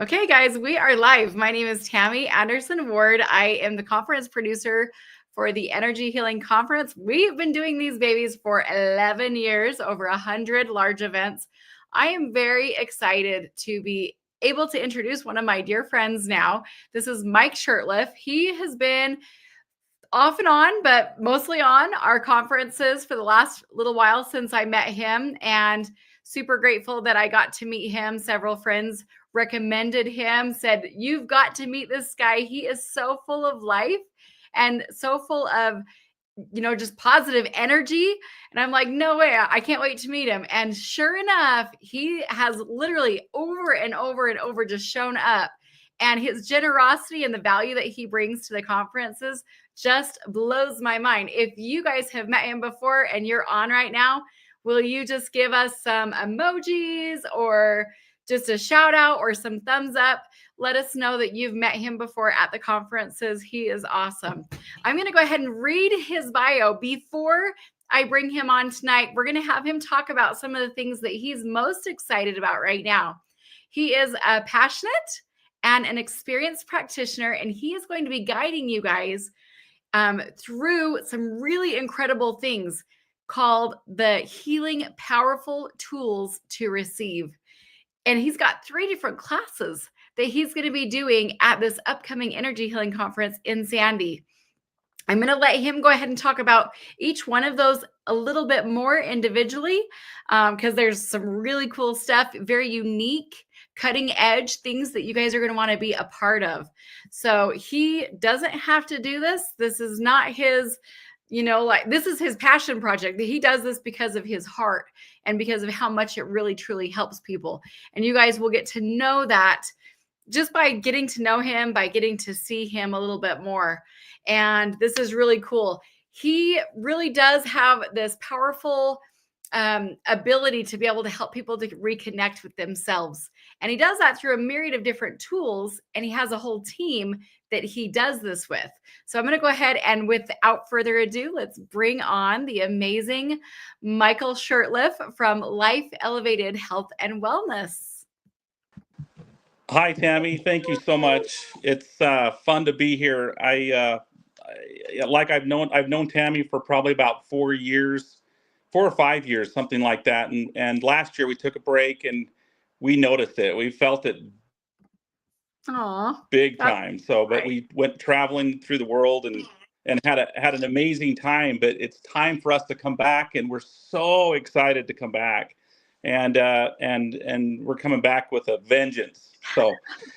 Okay, guys, we are live. My name is Tammy Anderson Ward. I am the conference producer for the Energy Healing Conference. We've been doing these babies for 11 years, over 100 large events. I am very excited to be able to introduce one of my dear friends now. This is Mike Shurtliff. He has been off and on, but mostly on our conferences for the last little while since I met him, and super grateful that I got to meet him. Several friends recommended him, said, "You've got to meet this guy. He is so full of life and so full of, just positive energy." And I'm like, no way, I can't wait to meet him. And sure enough, he has literally over and over and over just shown up. And his generosity and the value that he brings to the conferences just blows my mind. If you guys have met him before and you're on right now, will you just give us some emojis or just a shout out or some thumbs up? Let us know that you've met him before at the conferences. He is awesome. I'm going to go ahead and read his bio before I bring him on tonight. We're going to have him talk about some of the things that he's most excited about right now. He is a passionate and an experienced practitioner, and he is going to be guiding you guys through some really incredible things called the Healing Powerful Tools to Receive. And he's got 3 different classes that he's going to be doing at this upcoming Energy Healing Conference in Sandy. I'm going to let him go ahead and talk about each one of those a little bit more individually, because there's some really cool stuff, very unique, cutting edge things that you guys are going to want to be a part of. So he doesn't have to do this. This is not his, this is his passion project. He does this because of his heart and because of how much it really, truly helps people. And you guys will get to know that just by getting to know him, by getting to see him a little bit more. And this is really cool. He really does have this powerful ability to be able to help people to reconnect with themselves. And he does that through a myriad of different tools. And he has a whole team that he does this with. So I'm going to go ahead and without further ado, let's bring on the amazing Michael Shurtliff from Life Elevated Health and Wellness. Hi, Tammy. Thank you so much. It's fun to be here. I've known Tammy for probably about 4 years, 4 or 5 years, something like that. And last year we took a break and we noticed it. We felt it big time. But we went traveling through the world and had an amazing time. But it's time for us to come back, and we're so excited to come back. And we're coming back with a vengeance.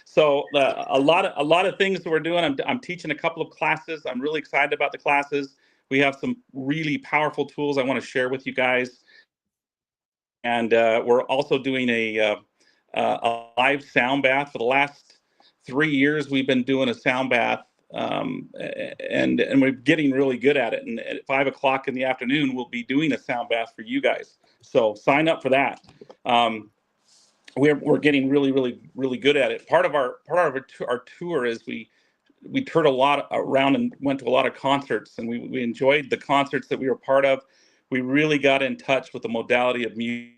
So a lot of things that we're doing. I'm teaching a couple of classes. I'm really excited about the classes. We have some really powerful tools I want to share with you guys. And we're also doing a live sound bath. For the last 3 years, we've been doing a sound bath, and we're getting really good at it. And at 5 o'clock in the afternoon, we'll be doing a sound bath for you guys. So sign up for that. We're getting really good at it. Part of our tour is we toured a lot around and went to a lot of concerts, and we enjoyed the concerts that we were part of. We really got in touch with the modality of music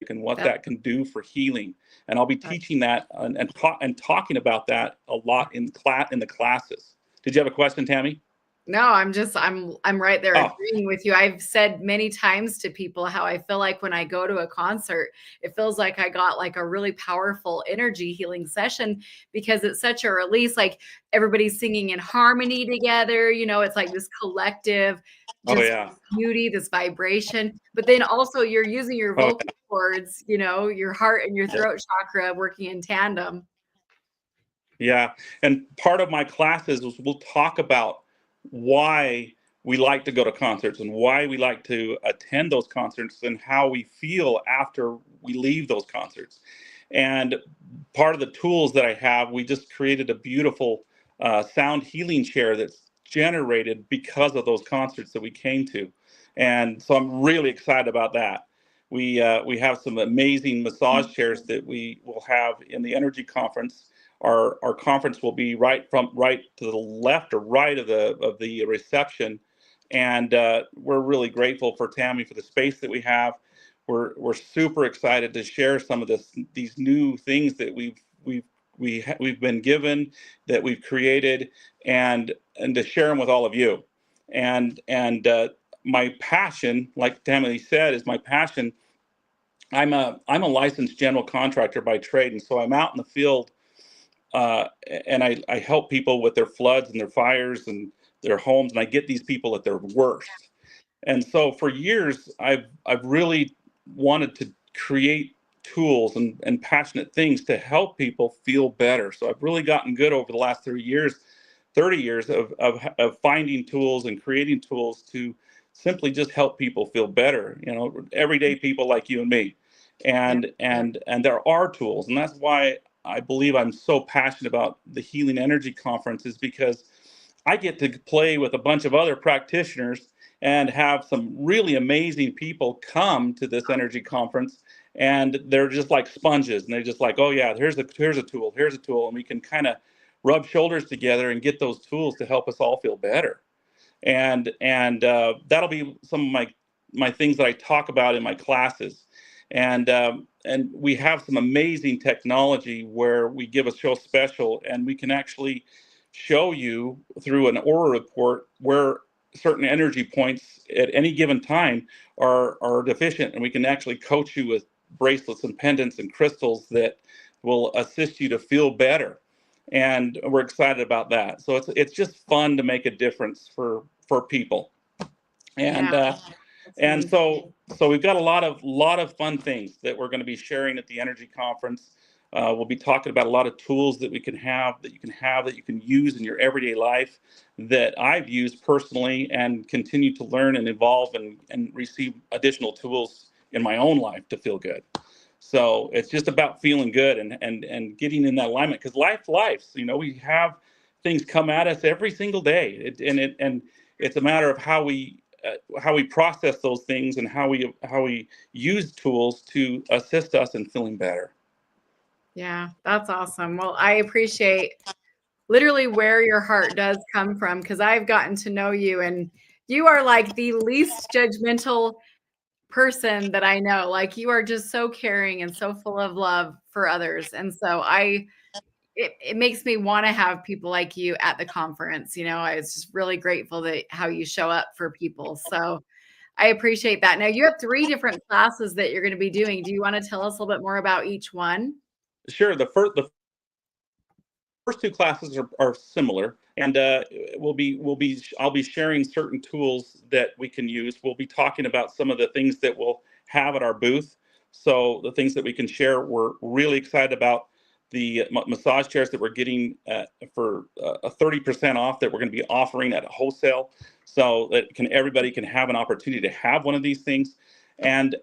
and what that can do for healing. And I'll be teaching that and talking about that a lot in the classes. Did you have a question, Tammy? No, I'm right there agreeing with you. I've said many times to people how I feel like when I go to a concert, it feels like I got like a really powerful energy healing session because it's such a release. Like everybody's singing in harmony together. It's like this collective beauty, this vibration. But then also you're using your vocal cords, your heart and your throat chakra working in tandem. Yeah. And part of my classes was we'll talk about why we like to go to concerts and why we like to attend those concerts and how we feel after we leave those concerts. And part of the tools that I have, we just created a beautiful sound healing chair that's generated because of those concerts that we came to. And so I'm really excited about that. We have some amazing massage chairs that we will have in the energy conference. Our conference will be right to the left or right of the reception, and we're really grateful for Tammy for the space that we have. We're super excited to share some of these new things that we've we've been given, that we've created, and to share them with all of you. And my passion, like Tammy said, is my passion. I'm a licensed general contractor by trade, and so I'm out in the field, and I help people with their floods and their fires and their homes, and I get these people at their worst. And so for years, I've really wanted to create tools and passionate things to help people feel better. So I've really gotten good over the last 30 years of finding tools and creating tools to simply just help people feel better, everyday people like you and me. Yeah. And there are tools, and that's why I believe I'm so passionate about the Healing Energy Conference, is because I get to play with a bunch of other practitioners and have some really amazing people come to this energy conference, and they're just like sponges, and they're just like, oh yeah, here's a tool, and we can kind of rub shoulders together and get those tools to help us all feel better. And that'll be some of my things that I talk about in my classes. And we have some amazing technology where we give a show special, and we can actually show you through an aura report where certain energy points at any given time are deficient, and we can actually coach you with bracelets and pendants and crystals that will assist you to feel better. And we're excited about that. So it's just fun to make a difference for people. And Yeah. That's and amazing. so we've got a lot of fun things that we're going to be sharing at the energy conference. We'll be talking about a lot of tools that we can have, that you can use in your everyday life, that I've used personally and continue to learn and evolve and receive additional tools in my own life to feel good. So it's just about feeling good and getting in that alignment, because life's, we have things come at us every single day. And it's a matter of how we process those things, and how we use tools to assist us in feeling better. Yeah, that's awesome. Well, I appreciate literally where your heart does come from, because I've gotten to know you, and you are like the least judgmental person that I know. Like, you are just so caring and so full of love for others. And so it makes me want to have people like you at the conference. I was just really grateful that how you show up for people. So I appreciate that. Now, you have 3 different classes that you're going to be doing. Do you want to tell us a little bit more about each one? Sure. The first two classes are similar, and I'll be sharing certain tools that we can use. We'll be talking about some of the things that we'll have at our booth. So the things that we can share, we're really excited about the massage chairs that we're getting for a 30% off, that we're going to be offering at wholesale, so that everybody can have an opportunity to have one of these things. And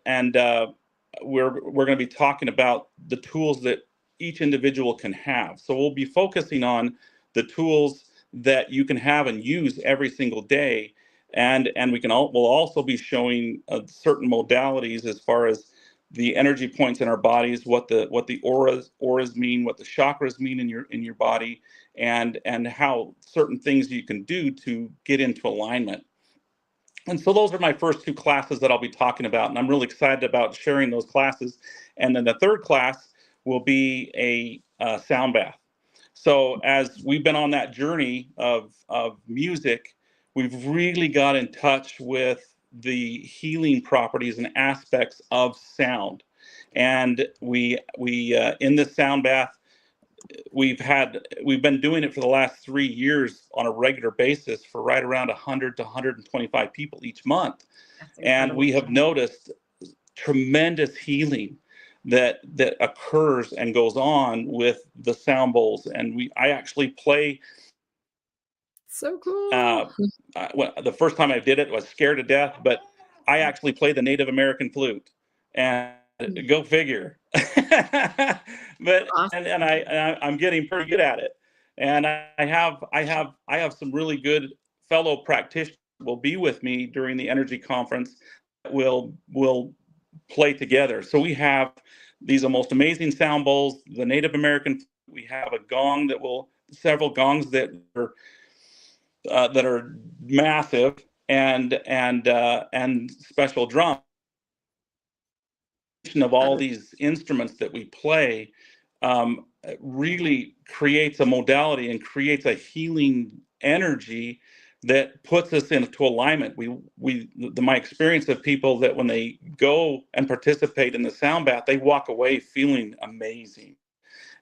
we're going to be talking about the tools that each individual can have. So we'll be focusing on the tools that you can have and use every single day, and we'll also be showing certain modalities as far as the energy points in our bodies, what the auras mean, what the chakras mean in your body, and how certain things you can do to get into alignment. And so those are my first two classes that I'll be talking about, and I'm really excited about sharing those classes. And then the third class will be a sound bath. So as we've been on that journey of music, we've really got in touch with the healing properties and aspects of sound. And we in this sound bath, we've been doing it for the last 3 years on a regular basis for right around 100 to 125 people each month. That's And incredible. we have noticed tremendous healing that occurs and goes on with the sound bowls. And I actually play. So cool. Uh, the first time I did it, I was scared to death, but I actually play the Native American flute, and go figure. but Awesome. I'm getting pretty good at it, and I have some really good fellow practitioners who will be with me during the energy conference that will play together. So we have these most amazing sound bowls, the Native American. We have a gong several gongs that are massive, and special drums of all these instruments that we play. really creates a modality and creates a healing energy that puts us into alignment. My experience of people that when they go and participate in the sound bath, they walk away feeling amazing,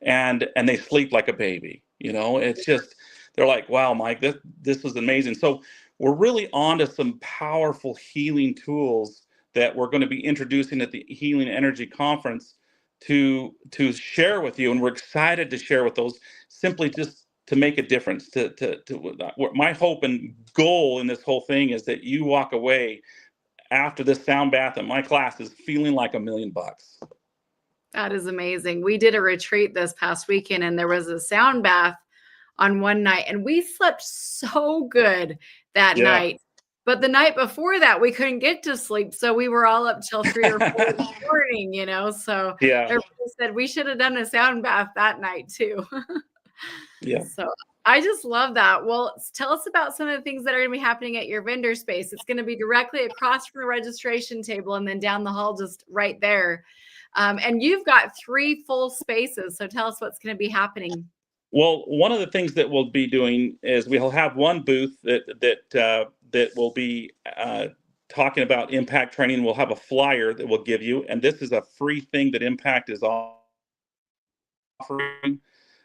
and they sleep like a baby. It's just, they're like, wow, Mike, this was amazing. So we're really onto some powerful healing tools that we're going to be introducing at the Healing Energy Conference to share with you, and we're excited to share with those, simply just to make a difference. My hope and goal in this whole thing is that you walk away after this sound bath and my classes feeling like $1,000,000. That is amazing. We did a retreat this past weekend, and there was a sound bath on one night, and we slept so good that Yeah. night. But the night before that, we couldn't get to sleep, so we were all up till 3 or 4 in the morning. So Yeah. everybody said we should have done a sound bath that night too. Yeah. So I just love that. Well, tell us about some of the things that are going to be happening at your vendor space. It's going to be directly across from the registration table and then down the hall, just right there. And you've got 3 full spaces. So tell us what's going to be happening. Well, one of the things that we'll be doing is we'll have one booth that will be talking about impact training. We'll have a flyer that we'll give you, and this is a free thing that Impact is offering.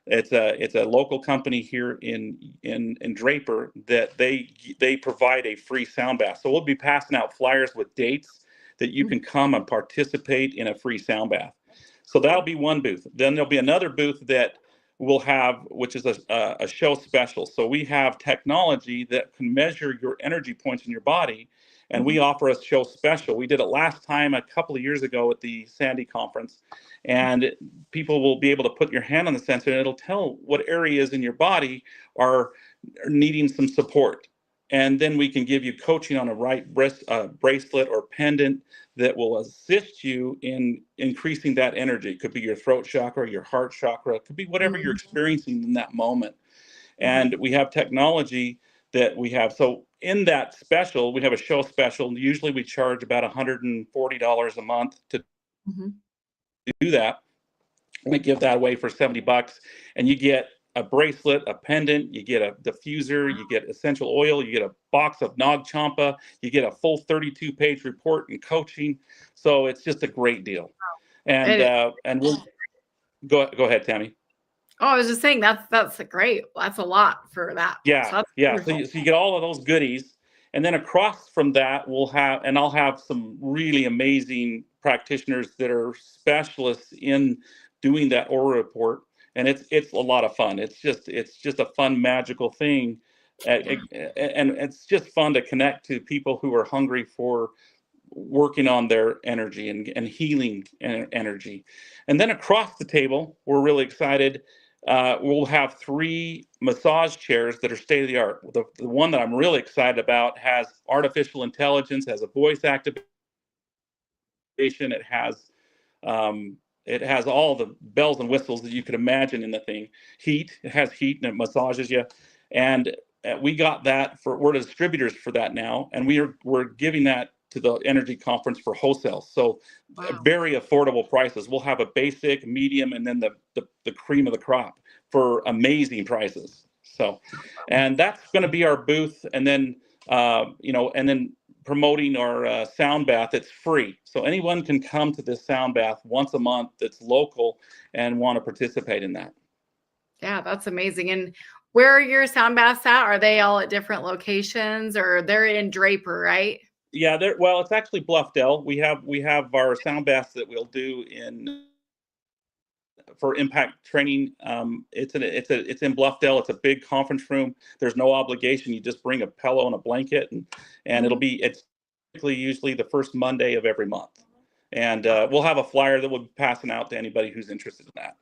It's a local company here in Draper that they provide a free sound bath. So we'll be passing out flyers with dates that you can come and participate in a free sound bath. So that'll be one booth. Then there'll be another booth that we'll have, which is a show special. So we have technology that can measure your energy points in your body, and we offer a show special. We did it last time a couple of years ago at the Sandy conference, and people will be able to put your hand on the sensor, and it'll tell what areas in your body are needing some support. And then we can give you coaching on a right bracelet or pendant that will assist you in increasing that energy. It could be your throat chakra, your heart chakra, it could be whatever you're experiencing in that moment. And we have technology that we have. So in that special, we have a show special. Usually we charge about $140 a month to do that. We give that away for $70, and you get a bracelet, a pendant, you get a diffuser, you get essential oil, you get a box of Nag Champa, you get a full 32-page report and coaching. So it's just a great deal. And we'll go ahead, Tammy. Oh, I was just saying that's great. That's a lot for that. Yeah, So yeah. So you get all of those goodies, and then across from that, I'll have some really amazing practitioners that are specialists in doing that aura report, and it's a lot of fun. It's just a fun, magical thing, and it's just fun to connect to people who are hungry for working on their energy and healing energy. And then across the table, we're really excited. We'll have 3 massage chairs that are state of the art. The one that I'm really excited about has artificial intelligence, has a voice activation. It has all the bells and whistles that you could imagine in the thing. It has heat, and it massages you. And we're distributors for that now, and we're giving that to the energy conference for wholesale. So very affordable prices. We'll have a basic, medium, and then the cream of the crop for amazing prices. So, and that's going to be our booth. And then and then promoting our sound bath. It's free, so anyone can come to this sound bath once a month that's local and want to participate in that. Yeah, that's amazing. And where are your sound baths at? Are they all at different locations, or they're in Draper, right? Yeah, well, it's actually Bluffdale. We have our sound baths that we'll do for impact training. It's in Bluffdale. It's a big conference room. There's no obligation. You just bring a pillow and a blanket, and it's usually the first Monday of every month. And we'll have a flyer that we'll be passing out to anybody who's interested in that.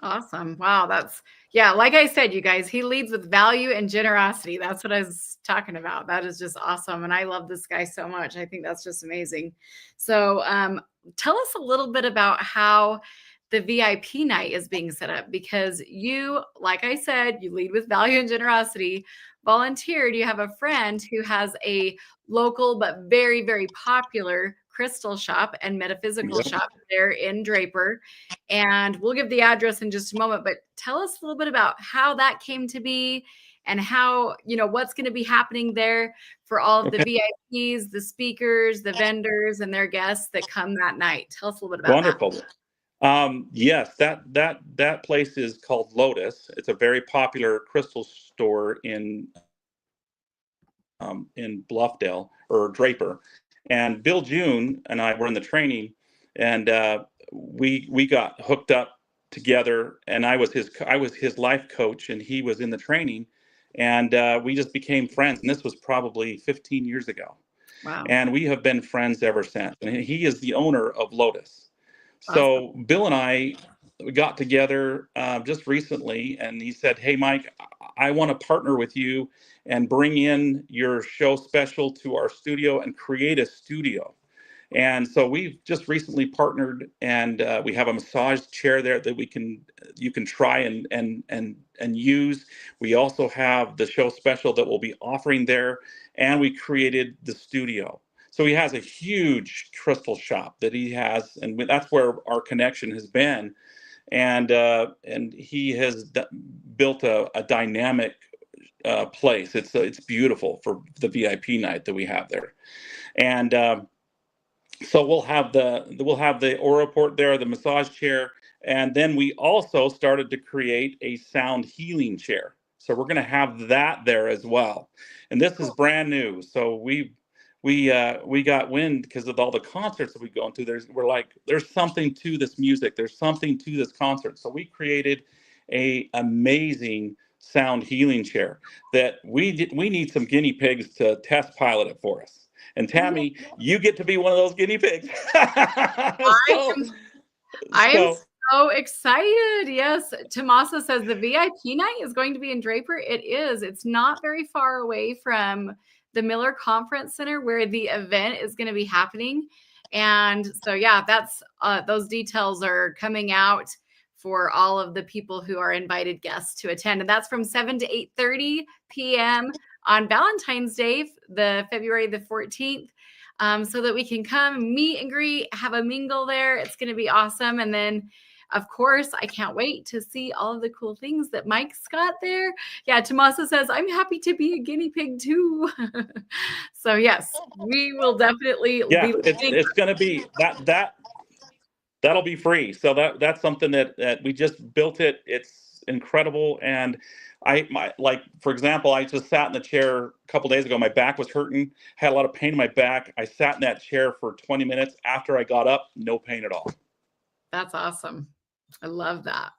Awesome. Wow. Like I said, you guys, he leads with value and generosity. That's what I was talking about. That is just awesome. And I love this guy so much. I think that's just amazing. So tell us a little bit about how the VIP night is being set up, because you, like I said, you lead with value and generosity. Volunteered, you have a friend who has a local but very, very popular crystal shop and metaphysical Yep. shop there in Draper. And we'll give the address in just a moment, but tell us a little bit about how that came to be and how, what's going to be happening there for all of the VIPs, the speakers, the vendors, and their guests that come that night. Tell us a little bit about that. Wonderful. Yes, that place is called Lotus. It's a very popular crystal store in Bluffdale or Draper. And Bill June and I were in the training, and we got hooked up together. And I was his life coach, and he was in the training, and we just became friends. And this was probably 15 years ago. Wow. And we have been friends ever since. And he is the owner of Lotus. So Awesome. Bill and I got together just recently, and he said, "Hey, Mike, I want to partner with you and bring in your show special to our studio and create a studio." And so we've just recently partnered, and we have a massage chair there that you can try and use. We also have the show special that we'll be offering there, and we created the studio. So he has a huge crystal shop that he has, and that's where our connection has been. And he has built a dynamic place. It's beautiful for the VIP night that we have there, and so we'll have the aura port there, the massage chair, and then we also started to create a sound healing chair. So we're going to have that there as well, and this is brand new. So we got wind because of all the concerts that we go into. We're like, there's something to this music. There's something to this concert. So we created a amazing sound healing chair that we need some guinea pigs to test pilot it for us. And Tammy, you get to be one of those guinea pigs. I am so so excited. Yes. Tomasa says the VIP night is going to be in Draper. It is. It's not very far away from the Miller Conference Center where the event is going to be happening. And so, yeah, that's those details are coming out for all of the people who are invited guests to attend. And that's from 7 to 8:30 p.m. on Valentine's Day, the February the 14th. So that we can come meet and greet, have a mingle there. It's going to be awesome. And then, of course, I can't wait to see all of the cool things that Mike's got there. Yeah, Tomasa says, I'm happy to be a guinea pig too. So yes, we will definitely yeah, be. it's going to be that'll be free. So that's something that we just built it. It's incredible. And like, for example, I just sat in the chair a couple days ago. My back was hurting, had a lot of pain in my back. I sat in that chair for 20 minutes. After I got up, no pain at all. That's awesome. I love that.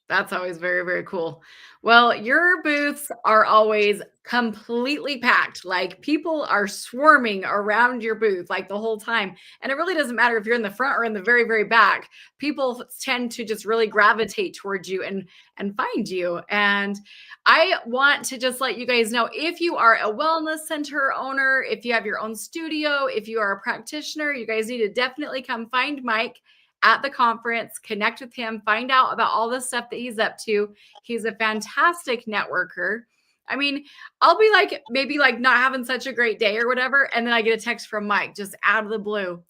That's always very, very cool. Well, your booths are always completely packed. Like people are swarming around your booth like the whole time. And it really doesn't matter if you're in the front or in the very, very back. People tend to just really gravitate towards you and find you. And I want to just let you guys know, if you are a wellness center owner, if you have your own studio, if you are a practitioner, you guys need to definitely come find Mike at the conference, connect with him, find out about all the stuff that he's up to. He's a fantastic networker. I mean, I'll be like, maybe like not having such a great day or whatever. And then I get a text from Mike just out of the blue.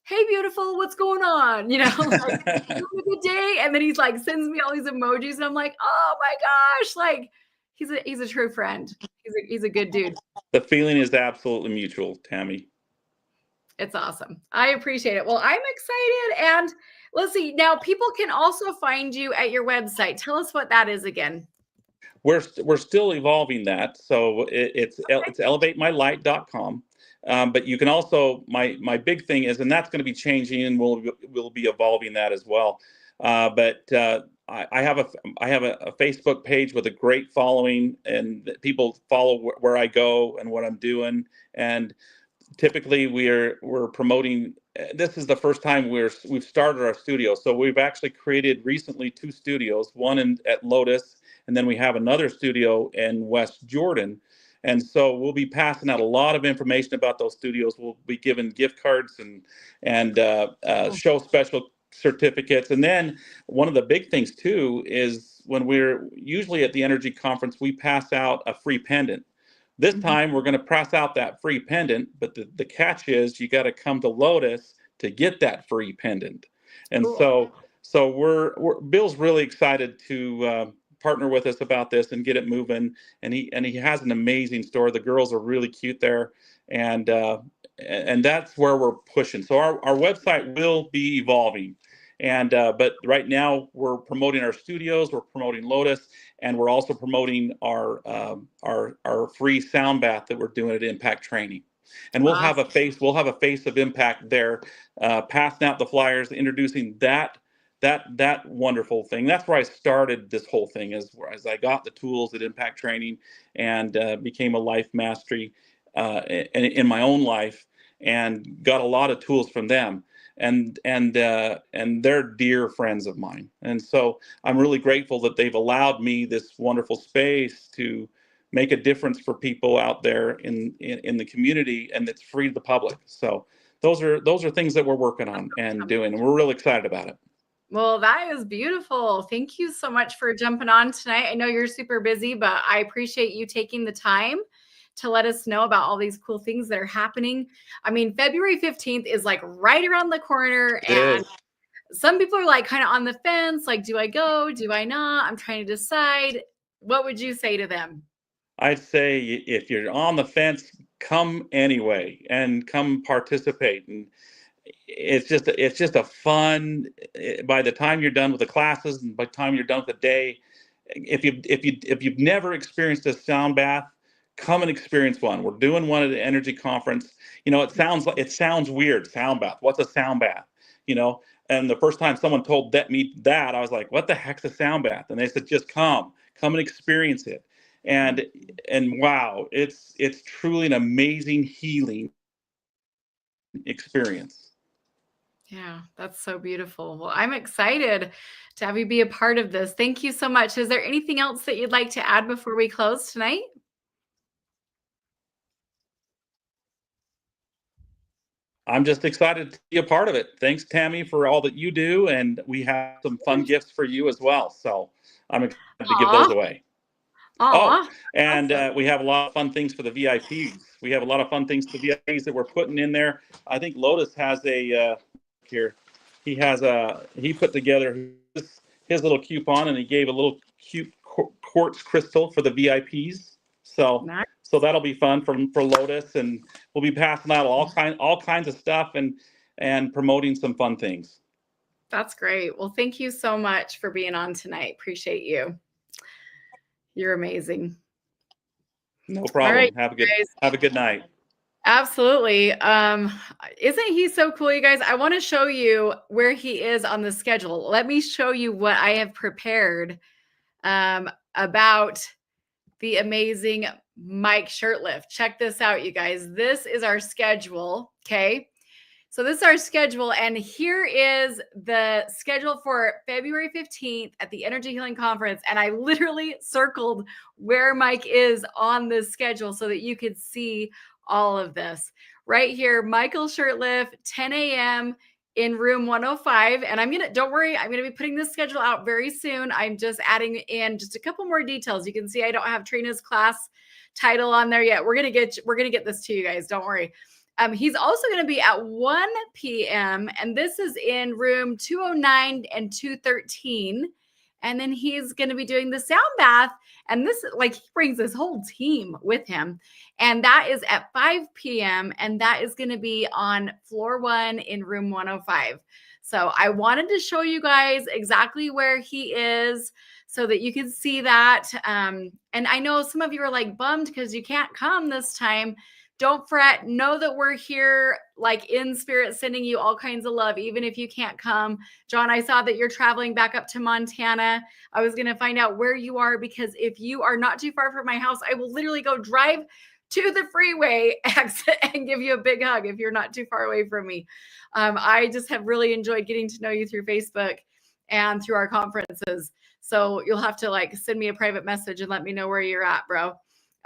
Hey, beautiful, what's going on? Like, have a good day. And then he's like, sends me all these emojis. And I'm like, oh my gosh. Like he's a true friend. He's a good dude. The feeling is absolutely mutual, Tammy. It's awesome. I appreciate it. Well, I'm excited. And let's see. Now, people can also find you at your website. Tell us what that is again. We're still evolving that. So it's elevatemylight.com. But you can also, my big thing is, and that's going to be changing, and we'll be evolving that as well. I have a Facebook page with a great following, and people follow where I go and what I'm doing. And typically we're promoting. This is the first time we've started our studio, so we've actually created recently 2 studios, one at Lotus, and then we have another studio in West Jordan. And so we'll be passing out a lot of information about those studios. We'll be giving gift cards and show special certificates. And then one of the big things too is when we're usually at the energy conference, we pass out a free pendant. This time we're going to pass out that free pendant, but the catch is you got to come to Lotus to get that free pendant. And Cool. so Bill's really excited to partner with us about this and get it moving. And he has an amazing store. The girls are really cute there, and that's where we're pushing. So our website will be evolving. And but right now we're promoting our studios, we're promoting Lotus, and we're also promoting our free sound bath that we're doing at Impact Training. And we'll have a face of Impact there, passing out the flyers, introducing that wonderful thing. That's where I started this whole thing, as I got the tools at Impact Training and became a life mastery in my own life, and got a lot of tools from them. And they're dear friends of mine, and so I'm really grateful that they've allowed me this wonderful space to make a difference for people out there in the community, and it's free to the public. So those are things that we're working on and doing, and we're real excited about it. Well, that is beautiful. Thank you so much for jumping on tonight. I know you're super busy, but I appreciate you taking the time to let us know about all these cool things that are happening. I mean, February 15th is like right around the corner, It and is. some people are like kind of on the fence, like, do I go? Do I not? I'm trying to decide. What would you say to them? I'd say if you're on the fence, come anyway and come participate. And it's just a fun. By the time you're done with the classes and by the time you're done with the day, if you've never experienced a sound bath, come and experience one. We're doing one at the energy conference. It sounds weird. Sound bath. What's a sound bath? You know. And the first time someone told me that, I was like, "What the heck's a sound bath?" And they said, "Just come and experience it." And and wow, it's truly an amazing healing experience. Yeah, that's so beautiful. Well, I'm excited to have you be a part of this. Thank you so much. Is there anything else that you'd like to add before we close tonight? I'm just excited to be a part of it. Thanks, Tammy, for all that you do, and we have some fun gifts for you as well. So I'm excited to give those Aw, away. Oh, aw, and awesome. we have a lot of fun things for the VIPs. We have a lot of fun things for the VIPs that we're putting in there. I think Lotus has here. He put together his little coupon, and he gave a little cute quartz crystal for the VIPs. So Nice. so that'll be fun for Lotus, and we'll be passing out all kinds of stuff and promoting some fun things. That's great. Well, thank you so much for being on tonight. Appreciate you. You're amazing. No All right, problem. guys. Have a good night. Absolutely. Isn't he so cool, you guys? I want to show you where he is on the schedule. Let me show you what I have prepared about the amazing Mike Shurtliff. Check this out, you guys. This is our schedule. Okay. So this is our schedule. And here is the schedule for February 15th at the Energy Healing Conference. And I literally circled where Mike is on this schedule so that you could see all of this. Right here, Michael Shurtliff, 10 a.m. in room 105. And don't worry, I'm going to be putting this schedule out very soon. I'm just adding in just a couple more details. You can see I don't have Trina's class title on there yet. We're going to get this to you guys. Don't worry. He's also going to be at 1 p.m. and this is in room 209 and 213. And then he's going to be doing the sound bath. And this, like, he brings his whole team with him. And that is at 5 p.m. And that is going to be on floor 1 in room 105. So I wanted to show you guys exactly where he is so that you can see that. And I know some of you are like bummed because you can't come this time. Don't fret. Know that we're here, like, in spirit, sending you all kinds of love, even if you can't come. John, I saw that you're traveling back up to Montana. I was going to find out where you are, because if you are not too far from my house, I will literally go drive to the freeway exit and give you a big hug if you're not too far away from me. I just have really enjoyed getting to know you through Facebook and through our conferences. So you'll have to, like, send me a private message and let me know where you're at, bro.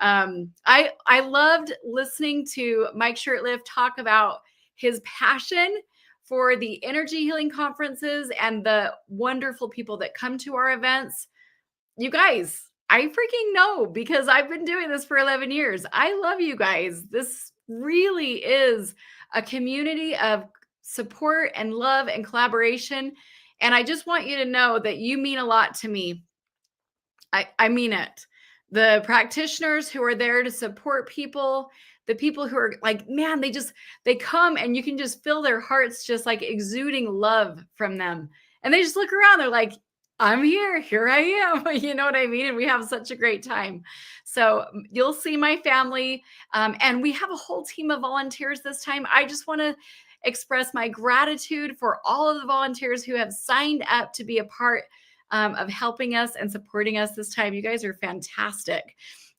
I loved listening to Mike Shurtliff talk about his passion for the energy healing conferences and the wonderful people that come to our events. You guys, I freaking know, because I've been doing this for 11 years. I love you guys. This really is a community of support and love and collaboration. And I just want you to know that you mean a lot to me. I mean it. The practitioners who are there to support people, the people who are like, man, they come and you can just feel their hearts just like exuding love from them. And they just look around, they're like, I'm here I am. You know what I mean? And we have such a great time. So you'll see my family. And we have a whole team of volunteers this time. I just want to express my gratitude for all of the volunteers who have signed up to be a part of helping us and supporting us this time. You guys are fantastic.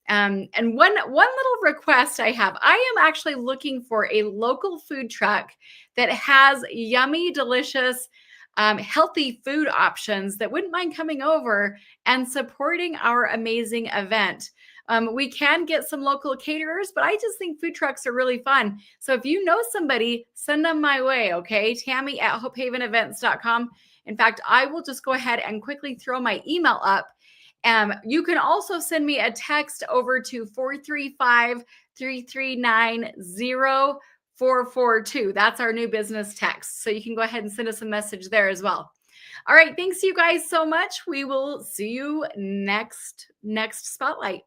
And one little request I have, I am actually looking for a local food truck that has yummy, delicious, healthy food options that wouldn't mind coming over and supporting our amazing event. We can get some local caterers, but I just think food trucks are really fun. So if you know somebody, send them my way, okay? Tammy@hopehavenevents.com. In fact, I will just go ahead and quickly throw my email up. You can also send me a text over to 435-339-0442. That's our new business text. So you can go ahead and send us a message there as well. All right. Thanks you guys so much. We will see you next Spotlight.